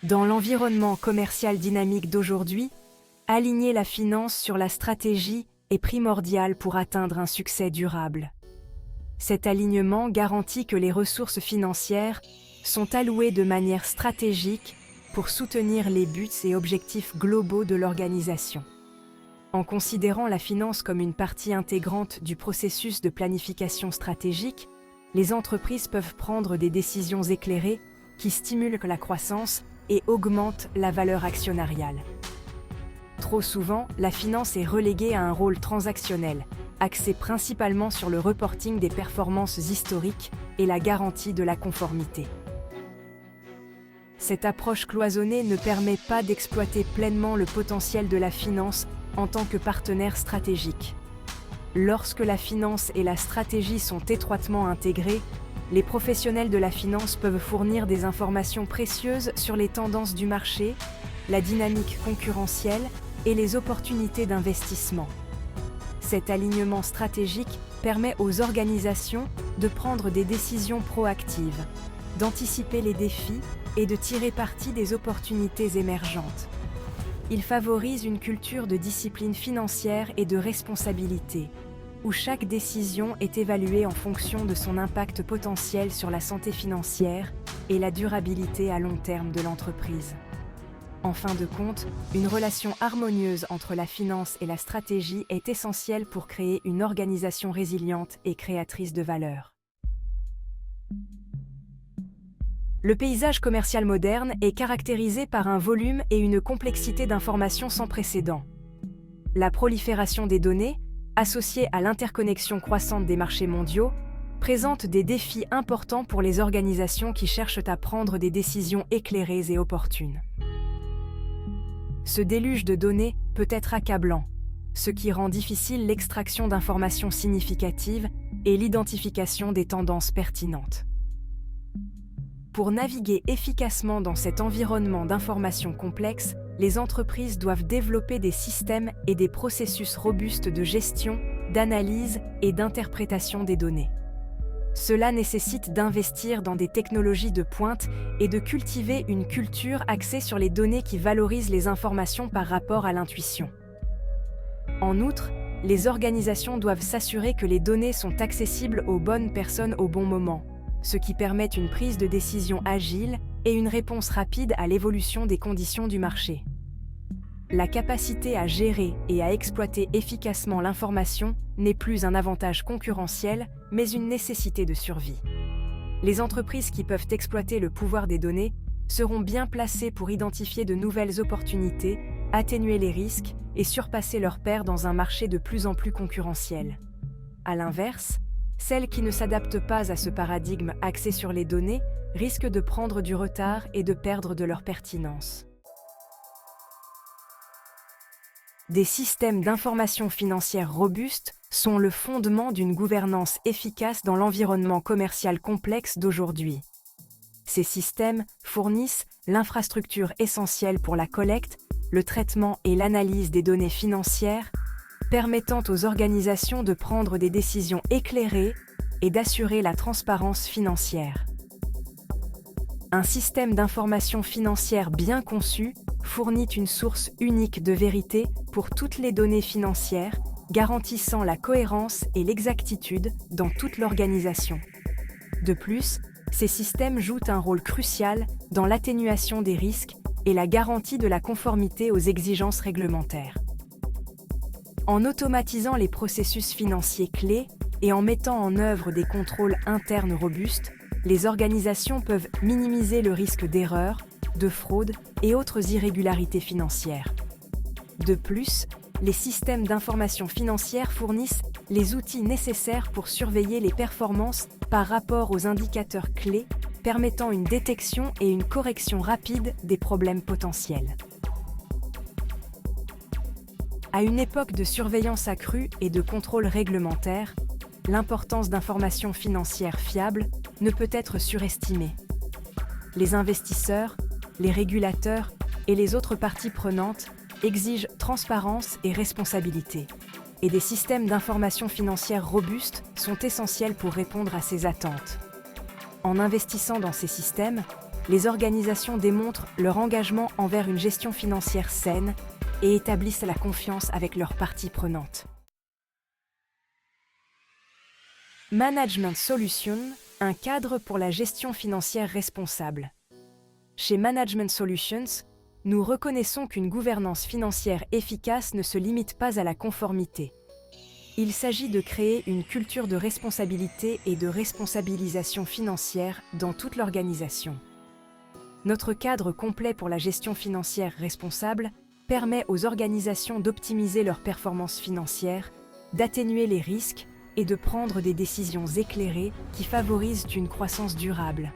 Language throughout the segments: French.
Dans l'environnement commercial dynamique d'aujourd'hui, aligner la finance sur la stratégie est primordial pour atteindre un succès durable. Cet alignement garantit que les ressources financières sont allouées de manière stratégique pour soutenir les buts et objectifs globaux de l'organisation. En considérant la finance comme une partie intégrante du processus de planification stratégique, les entreprises peuvent prendre des décisions éclairées qui stimulent la croissance et augmentent la valeur actionnariale. Trop souvent, la finance est reléguée à un rôle transactionnel, axé principalement sur le reporting des performances historiques et la garantie de la conformité. Cette approche cloisonnée ne permet pas d'exploiter pleinement le potentiel de la finance en tant que partenaire stratégique. Lorsque la finance et la stratégie sont étroitement intégrées, les professionnels de la finance peuvent fournir des informations précieuses sur les tendances du marché, la dynamique concurrentielle et les opportunités d'investissement. Cet alignement stratégique permet aux organisations de prendre des décisions proactives, d'anticiper les défis et de tirer parti des opportunités émergentes. Il favorise une culture de discipline financière et de responsabilité, où chaque décision est évaluée en fonction de son impact potentiel sur la santé financière et la durabilité à long terme de l'entreprise. En fin de compte, une relation harmonieuse entre la finance et la stratégie est essentielle pour créer une organisation résiliente et créatrice de valeur. Le paysage commercial moderne est caractérisé par un volume et une complexité d'informations sans précédent. La prolifération des données, associée à l'interconnexion croissante des marchés mondiaux, présente des défis importants pour les organisations qui cherchent à prendre des décisions éclairées et opportunes. Ce déluge de données peut être accablant, ce qui rend difficile l'extraction d'informations significatives et l'identification des tendances pertinentes. Pour naviguer efficacement dans cet environnement d'informations complexes, les entreprises doivent développer des systèmes et des processus robustes de gestion, d'analyse et d'interprétation des données. Cela nécessite d'investir dans des technologies de pointe et de cultiver une culture axée sur les données qui valorisent les informations par rapport à l'intuition. En outre, les organisations doivent s'assurer que les données sont accessibles aux bonnes personnes au bon moment, ce qui permet une prise de décision agile et une réponse rapide à l'évolution des conditions du marché. La capacité à gérer et à exploiter efficacement l'information n'est plus un avantage concurrentiel, mais une nécessité de survie. Les entreprises qui peuvent exploiter le pouvoir des données seront bien placées pour identifier de nouvelles opportunités, atténuer les risques et surpasser leurs pairs dans un marché de plus en plus concurrentiel. À l'inverse, celles qui ne s'adaptent pas à ce paradigme axé sur les données risquent de prendre du retard et de perdre de leur pertinence. Des systèmes d'information financière robustes sont le fondement d'une gouvernance efficace dans l'environnement commercial complexe d'aujourd'hui. Ces systèmes fournissent l'infrastructure essentielle pour la collecte, le traitement et l'analyse des données financières, permettant aux organisations de prendre des décisions éclairées et d'assurer la transparence financière. Un système d'information financière bien conçu fournit une source unique de vérité pour toutes les données financières, garantissant la cohérence et l'exactitude dans toute l'organisation. De plus, ces systèmes jouent un rôle crucial dans l'atténuation des risques et la garantie de la conformité aux exigences réglementaires. En automatisant les processus financiers clés et en mettant en œuvre des contrôles internes robustes, les organisations peuvent minimiser le risque d'erreurs, de fraude et autres irrégularités financières. De plus, les systèmes d'information financière fournissent les outils nécessaires pour surveiller les performances par rapport aux indicateurs clés, permettant une détection et une correction rapide des problèmes potentiels. À une époque de surveillance accrue et de contrôle réglementaire, l'importance d'informations financières fiables ne peut être surestimée. Les investisseurs, les régulateurs et les autres parties prenantes exigent transparence et responsabilité. Et des systèmes d'information financière robustes sont essentiels pour répondre à ces attentes. En investissant dans ces systèmes, les organisations démontrent leur engagement envers une gestion financière saine et établissent la confiance avec leurs parties prenantes. Management Solutions, un cadre pour la gestion financière responsable. Chez Management Solutions, nous reconnaissons qu'une gouvernance financière efficace ne se limite pas à la conformité. Il s'agit de créer une culture de responsabilité et de responsabilisation financière dans toute l'organisation. Notre cadre complet pour la gestion financière responsable permet aux organisations d'optimiser leurs performances financières, d'atténuer les risques et de prendre des décisions éclairées qui favorisent une croissance durable.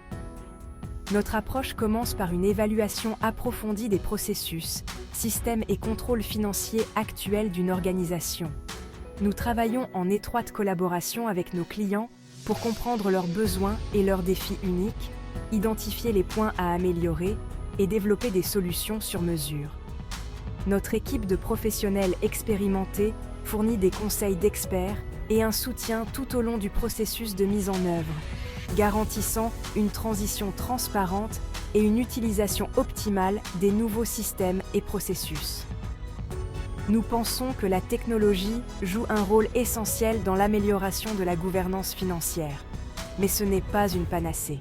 Notre approche commence par une évaluation approfondie des processus, systèmes et contrôles financiers actuels d'une organisation. Nous travaillons en étroite collaboration avec nos clients pour comprendre leurs besoins et leurs défis uniques, identifier les points à améliorer et développer des solutions sur mesure. Notre équipe de professionnels expérimentés fournit des conseils d'experts et un soutien tout au long du processus de mise en œuvre, garantissant une transition transparente et une utilisation optimale des nouveaux systèmes et processus. Nous pensons que la technologie joue un rôle essentiel dans l'amélioration de la gouvernance financière, mais ce n'est pas une panacée.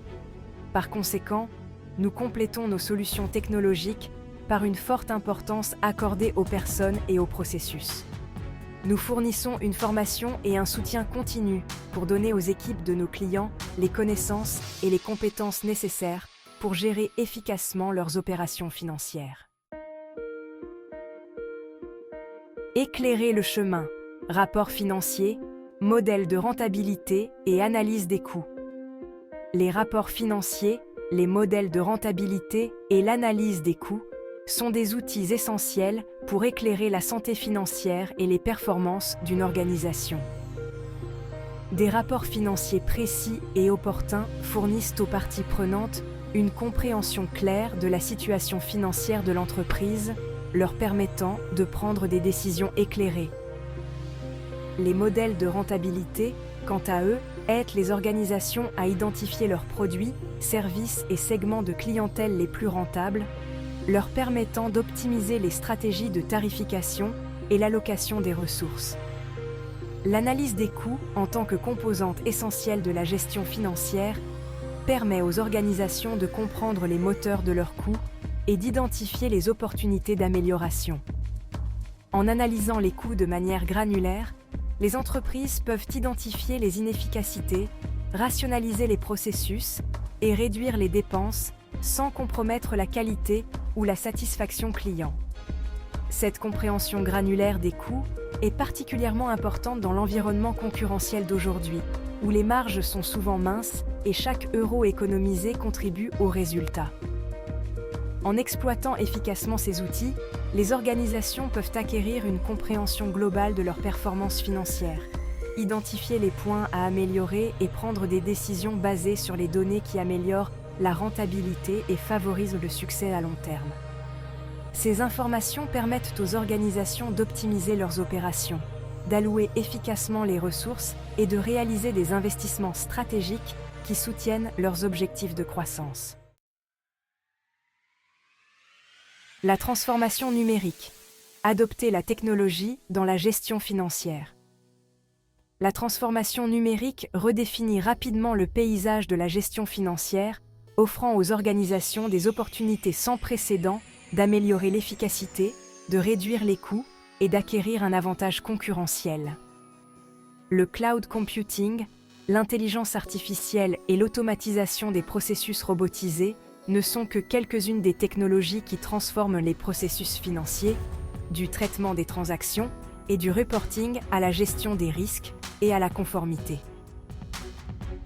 Par conséquent, nous complétons nos solutions technologiques par une forte importance accordée aux personnes et aux processus. Nous fournissons une formation et un soutien continu pour donner aux équipes de nos clients les connaissances et les compétences nécessaires pour gérer efficacement leurs opérations financières. Éclairer le chemin, rapport financier, modèle de rentabilité et analyse des coûts. Les rapports financiers, les modèles de rentabilité et l'analyse des coûts sont des outils essentiels pour éclairer la santé financière et les performances d'une organisation. Des rapports financiers précis et opportuns fournissent aux parties prenantes une compréhension claire de la situation financière de l'entreprise, leur permettant de prendre des décisions éclairées. Les modèles de rentabilité, quant à eux, aident les organisations à identifier leurs produits, services et segments de clientèle les plus rentables, leur permettant d'optimiser les stratégies de tarification et l'allocation des ressources. L'analyse des coûts, en tant que composante essentielle de la gestion financière, permet aux organisations de comprendre les moteurs de leurs coûts et d'identifier les opportunités d'amélioration. En analysant les coûts de manière granulaire, les entreprises peuvent identifier les inefficacités, rationaliser les processus et réduire les dépenses sans compromettre la qualité ou la satisfaction client. Cette compréhension granulaire des coûts est particulièrement importante dans l'environnement concurrentiel d'aujourd'hui, où les marges sont souvent minces et chaque euro économisé contribue au résultat. En exploitant efficacement ces outils, les organisations peuvent acquérir une compréhension globale de leurs performances financières, identifier les points à améliorer et prendre des décisions basées sur les données qui améliorent la rentabilité et favorisent le succès à long terme. Ces informations permettent aux organisations d'optimiser leurs opérations, d'allouer efficacement les ressources et de réaliser des investissements stratégiques qui soutiennent leurs objectifs de croissance. La transformation numérique. Adopter la technologie dans la gestion financière. La transformation numérique redéfinit rapidement le paysage de la gestion financière, offrant aux organisations des opportunités sans précédent d'améliorer l'efficacité, de réduire les coûts et d'acquérir un avantage concurrentiel. Le cloud computing, l'intelligence artificielle et l'automatisation des processus robotisés ne sont que quelques-unes des technologies qui transforment les processus financiers, du traitement des transactions et du reporting à la gestion des risques et à la conformité.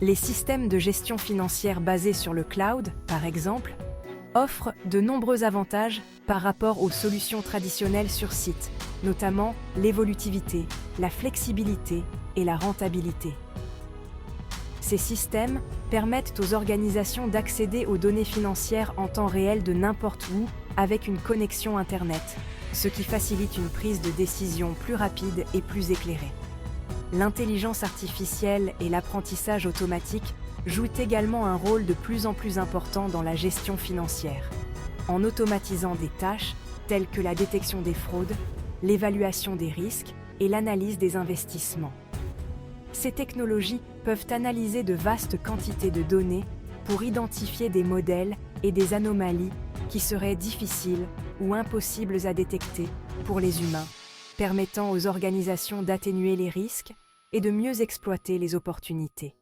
Les systèmes de gestion financière basés sur le cloud, par exemple, offrent de nombreux avantages par rapport aux solutions traditionnelles sur site, notamment l'évolutivité, la flexibilité et la rentabilité. Ces systèmes permettent aux organisations d'accéder aux données financières en temps réel de n'importe où avec une connexion Internet, ce qui facilite une prise de décision plus rapide et plus éclairée. L'intelligence artificielle et l'apprentissage automatique jouent également un rôle de plus en plus important dans la gestion financière, en automatisant des tâches telles que la détection des fraudes, l'évaluation des risques et l'analyse des investissements. Ces technologies peuvent analyser de vastes quantités de données pour identifier des modèles et des anomalies qui seraient difficiles ou impossibles à détecter pour les humains, permettant aux organisations d'atténuer les risques et de mieux exploiter les opportunités.